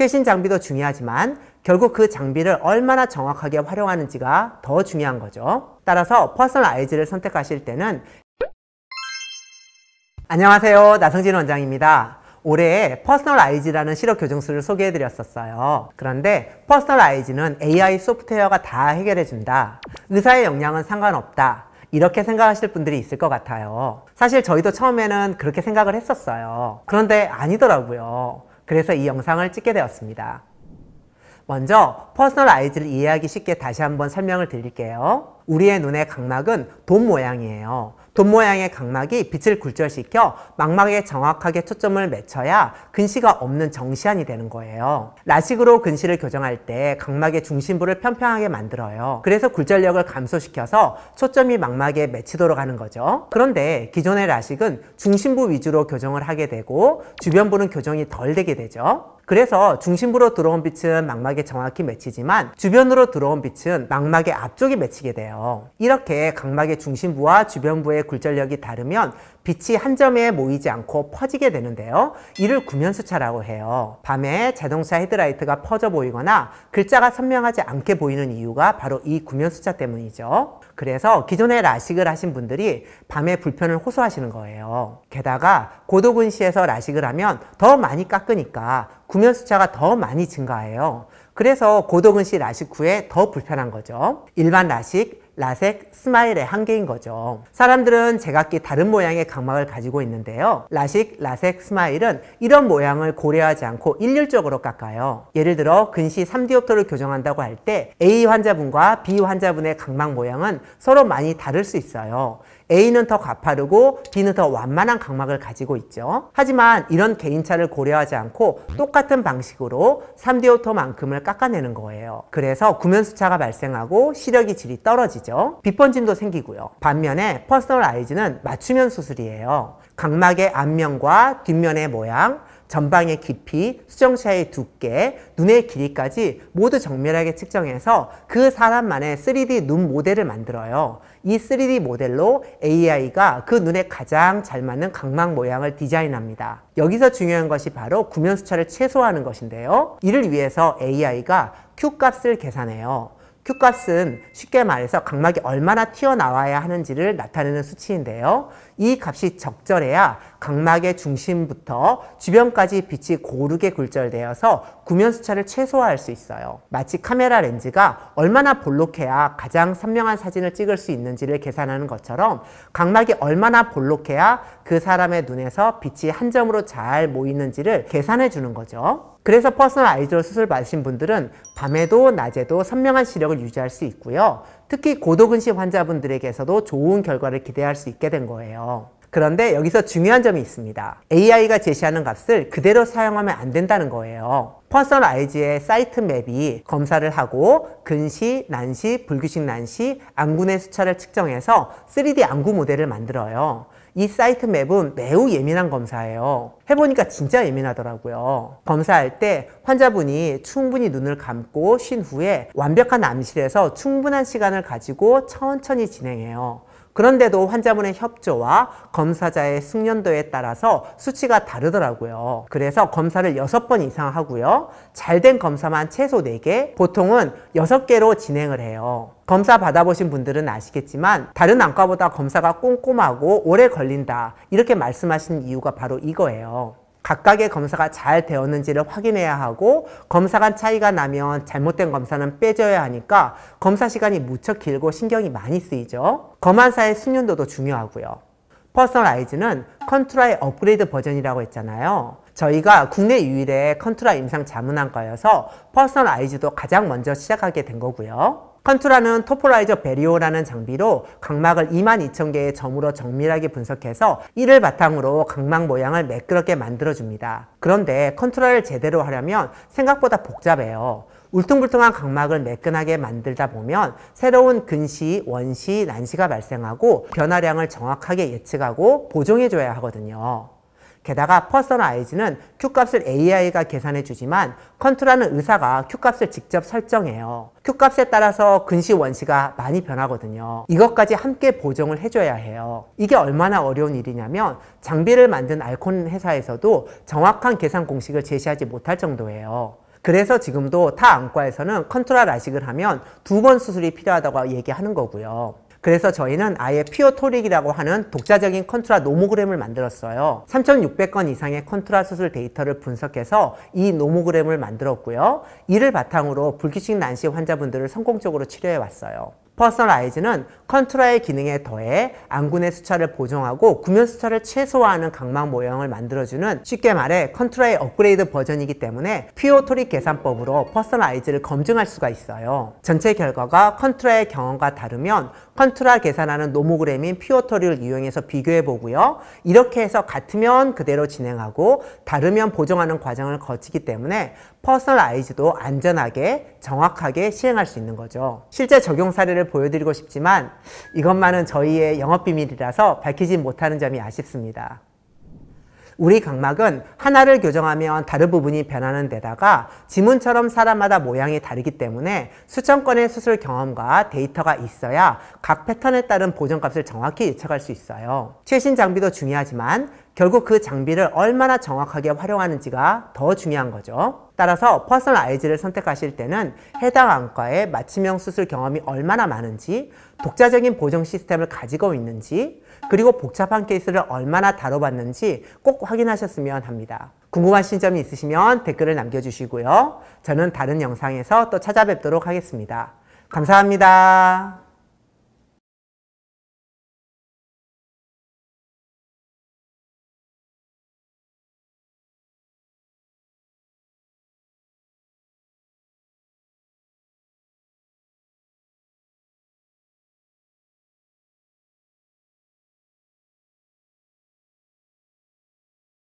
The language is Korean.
최신 장비도 중요하지만 결국 그 장비를 얼마나 정확하게 활용하는지가 더 중요한 거죠. 따라서 퍼스널 아이즈를 선택하실 때는 안녕하세요, 나성진 원장입니다. 올해 퍼스널 아이즈라는 시력 교정술을 소개해드렸었어요. 그런데 퍼스널 아이즈는 AI 소프트웨어가 다 해결해준다, 의사의 역량은 상관없다, 이렇게 생각하실 분들이 있을 것 같아요. 사실 저희도 처음에는 그렇게 생각을 했었어요. 그런데 아니더라고요. 그래서 이 영상을 찍게 되었습니다. 먼저 퍼스널 아이즈를 이해하기 쉽게 다시 한번 설명을 드릴게요. 우리의 눈의 각막은 돔 모양이에요. 돔 모양의 각막이 빛을 굴절시켜 망막에 정확하게 초점을 맞춰야 근시가 없는 정시안이 되는 거예요. 라식으로 근시를 교정할 때 각막의 중심부를 평평하게 만들어요. 그래서 굴절력을 감소시켜서 초점이 망막에 맺히도록 하는 거죠. 그런데 기존의 라식은 중심부 위주로 교정을 하게 되고 주변부는 교정이 덜 되게 되죠. 그래서 중심부로 들어온 빛은 망막에 정확히 맺히지만 주변으로 들어온 빛은 망막의 앞쪽에 맺히게 돼요. 이렇게 각막의 중심부와 주변부의 굴절력이 다르면 빛이 한 점에 모이지 않고 퍼지게 되는데요. 이를 구면수차라고 해요. 밤에 자동차 헤드라이트가 퍼져 보이거나 글자가 선명하지 않게 보이는 이유가 바로 이 구면수차 때문이죠. 그래서 기존에 라식을 하신 분들이 밤에 불편을 호소하시는 거예요. 게다가 고도근시에서 라식을 하면 더 많이 깎으니까 구면수차가 더 많이 증가해요. 그래서 고도근시 라식 후에 더 불편한 거죠. 일반 라식, 라섹, 스마일의 한계인 거죠. 사람들은 제각기 다른 모양의 각막을 가지고 있는데요. 라식, 라섹, 스마일은 이런 모양을 고려하지 않고 일률적으로 깎아요. 예를 들어 근시 3디옵터를 교정한다고 할 때 A 환자분과 B 환자분의 각막 모양은 서로 많이 다를 수 있어요. A는 더 가파르고 B는 더 완만한 각막을 가지고 있죠. 하지만 이런 개인차를 고려하지 않고 똑같은 방식으로 3디옵터만큼을 깎아내는 거예요. 그래서 구면수차가 발생하고 시력의 질이 떨어지죠. 빛번짐도 생기고요. 반면에 퍼스널 아이즈는 맞춤형 수술이에요. 각막의 앞면과 뒷면의 모양, 전방의 깊이, 수정차의 두께, 눈의 길이까지 모두 정밀하게 측정해서 그 사람만의 3D 눈 모델을 만들어요. 이 3D 모델로 AI가 그 눈에 가장 잘 맞는 각막 모양을 디자인합니다. 여기서 중요한 것이 바로 구면수차를 최소화하는 것인데요. 이를 위해서 AI가 Q값을 계산해요. Q값은 쉽게 말해서 각막이 얼마나 튀어나와야 하는지를 나타내는 수치인데요. 이 값이 적절해야 각막의 중심부터 주변까지 빛이 고르게 굴절되어서 구면수차를 최소화할 수 있어요. 마치 카메라 렌즈가 얼마나 볼록해야 가장 선명한 사진을 찍을 수 있는지를 계산하는 것처럼 각막이 얼마나 볼록해야 그 사람의 눈에서 빛이 한 점으로 잘 모이는지를 계산해 주는 거죠. 그래서 퍼스널 아이즈로 수술 받으신 분들은 밤에도 낮에도 선명한 시력을 유지할 수 있고요. 특히 고도근시 환자분들에게서도 좋은 결과를 기대할 수 있게 된 거예요. 그런데 여기서 중요한 점이 있습니다. AI가 제시하는 값을 그대로 사용하면 안 된다는 거예요. 퍼스널 아이즈의 사이트 맵이 검사를 하고 근시, 난시, 불규칙 난시, 안구내 수차를 측정해서 3D 안구 모델을 만들어요. 이 사이트 맵은 매우 예민한 검사예요. 해보니까 진짜 예민하더라고요. 검사할 때 환자분이 충분히 눈을 감고 쉰 후에 완벽한 암실에서 충분한 시간을 가지고 천천히 진행해요. 그런데도 환자분의 협조와 검사자의 숙련도에 따라서 수치가 다르더라고요. 그래서 검사를 6번 이상 하고요. 잘된 검사만 최소 4개, 보통은 6개로 진행을 해요. 검사 받아보신 분들은 아시겠지만 다른 안과보다 검사가 꼼꼼하고 오래 걸린다, 이렇게 말씀하신 이유가 바로 이거예요. 각각의 검사가 잘 되었는지를 확인해야 하고 검사 간 차이가 나면 잘못된 검사는 빼줘야 하니까 검사 시간이 무척 길고 신경이 많이 쓰이죠. 검안사의 숙련도도 중요하고요. 퍼스널 아이즈는 컨투라의 업그레이드 버전이라고 했잖아요. 저희가 국내 유일의 컨투라 임상 자문안과여서 퍼스널 아이즈도 가장 먼저 시작하게 된 거고요. 컨투라는 토폴라이저 베리오라는 장비로 각막을 22,000개의 점으로 정밀하게 분석해서 이를 바탕으로 각막 모양을 매끄럽게 만들어줍니다. 그런데 컨투라를 제대로 하려면 생각보다 복잡해요. 울퉁불퉁한 각막을 매끈하게 만들다 보면 새로운 근시, 원시, 난시가 발생하고 변화량을 정확하게 예측하고 보정해줘야 하거든요. 게다가 퍼스널 아이즈는 Q값을 AI가 계산해 주지만 컨투라는 의사가 Q값을 직접 설정해요. Q값에 따라서 근시 원시가 많이 변하거든요. 이것까지 함께 보정을 해줘야 해요. 이게 얼마나 어려운 일이냐면 장비를 만든 알콘 회사에서도 정확한 계산 공식을 제시하지 못할 정도예요. 그래서 지금도 타 안과에서는 컨트라 라식을 하면 2번 수술이 필요하다고 얘기하는 거고요. 그래서 저희는 아예 피오토릭이라고 하는 독자적인 컨트라 노모그램을 만들었어요. 3,600건 이상의 컨트라 수술 데이터를 분석해서 이 노모그램을 만들었고요. 이를 바탕으로 불규칙 난시 환자분들을 성공적으로 치료해 왔어요. 퍼스널 아이즈는 컨트라의 기능에 더해 안군의 수차를 보정하고 구면 수차를 최소화하는 각막 모형을 만들어주는, 쉽게 말해 컨트라의 업그레이드 버전이기 때문에 피오토릭 계산법으로 퍼스널 아이즈를 검증할 수가 있어요. 전체 결과가 컨트라의 경험과 다르면 컨트라 계산하는 노모그램인 피오토릭을 이용해서 비교해 보고요. 이렇게 해서 같으면 그대로 진행하고 다르면 보정하는 과정을 거치기 때문에 퍼스널 아이즈도 안전하게 정확하게 시행할 수 있는 거죠. 실제 적용 사례를 보여드리고 싶지만 이것만은 저희의 영업비밀이라서 밝히지 못하는 점이 아쉽습니다. 우리 각막은 하나를 교정하면 다른 부분이 변하는 데다가 지문처럼 사람마다 모양이 다르기 때문에 수천 건의 수술 경험과 데이터가 있어야 각 패턴에 따른 보정값을 정확히 예측할 수 있어요. 최신 장비도 중요하지만 결국 그 장비를 얼마나 정확하게 활용하는지가 더 중요한 거죠. 따라서 퍼스널 아이즈를 선택하실 때는 해당 안과의 맞춤형 수술 경험이 얼마나 많은지, 독자적인 보정 시스템을 가지고 있는지, 그리고 복잡한 케이스를 얼마나 다뤄봤는지 꼭 확인하셨으면 합니다. 궁금하신 점이 있으시면 댓글을 남겨주시고요. 저는 다른 영상에서 또 찾아뵙도록 하겠습니다. 감사합니다.